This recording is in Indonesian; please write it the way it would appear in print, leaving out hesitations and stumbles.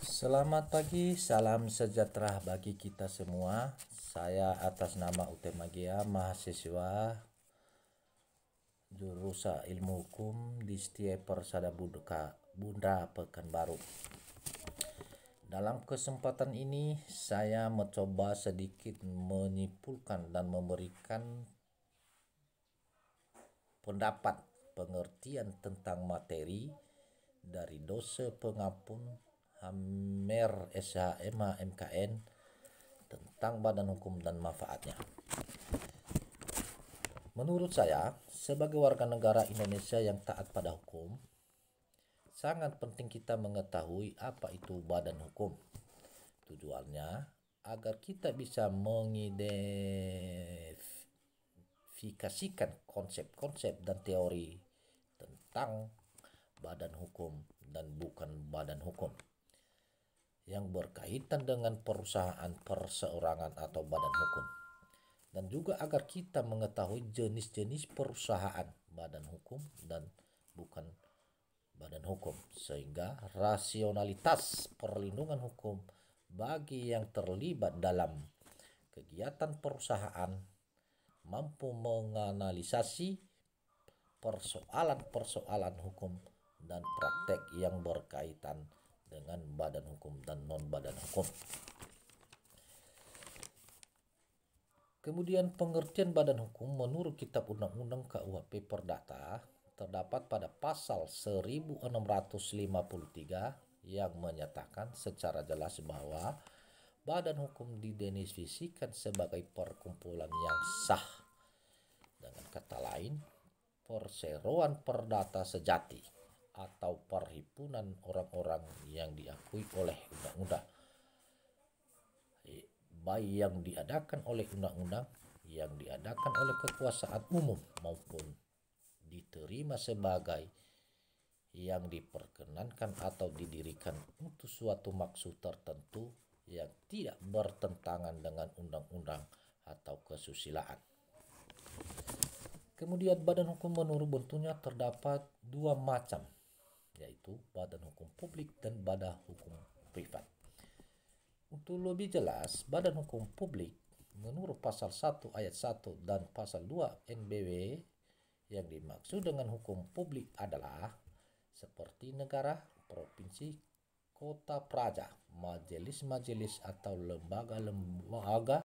Selamat pagi, salam sejahtera bagi kita semua. Saya atas nama Utema Gia, mahasiswa jurusan Ilmu Hukum di Setia Persada Bunda Pekanbaru. Dalam kesempatan ini saya mencoba sedikit menyimpulkan dan memberikan pendapat pengertian tentang materi dari dosen pengampun Hamer SHMA MKN tentang badan hukum dan manfaatnya. Menurut saya, sebagai warga negara Indonesia yang taat pada hukum, sangat penting kita mengetahui apa itu badan hukum. Tujuannya agar kita bisa mengidentifikasikan konsep-konsep dan teori tentang badan hukum dan bukan badan hukum yang berkaitan dengan perusahaan, perseorangan, atau badan hukum. Dan juga agar kita mengetahui jenis-jenis perusahaan badan hukum dan bukan badan hukum, sehingga rasionalitas perlindungan hukum bagi yang terlibat dalam kegiatan perusahaan mampu menganalisasi persoalan-persoalan hukum dan praktek yang berkaitan dengan badan hukum dan non-badan hukum. Kemudian pengertian badan hukum menurut Kitab Undang-Undang KUHP Perdata terdapat pada pasal 1653 yang menyatakan secara jelas bahwa badan hukum didefinisikan sebagai perkumpulan yang sah. Dengan kata lain, perseroan perdata sejati atau perhimpunan orang-orang yang diakui oleh undang-undang, baik yang diadakan oleh undang-undang, yang diadakan oleh kekuasaan umum, maupun diterima sebagai yang diperkenankan atau didirikan untuk suatu maksud tertentu yang tidak bertentangan dengan undang-undang atau kesusilaan. Kemudian badan hukum menurut bentuknya terdapat dua macam, yaitu badan hukum publik dan badan hukum privat. Untuk lebih jelas, badan hukum publik menurut pasal 1 ayat 1 dan pasal 2 NBW yang dimaksud dengan hukum publik adalah seperti negara, provinsi, kota praja, majelis-majelis atau lembaga-lembaga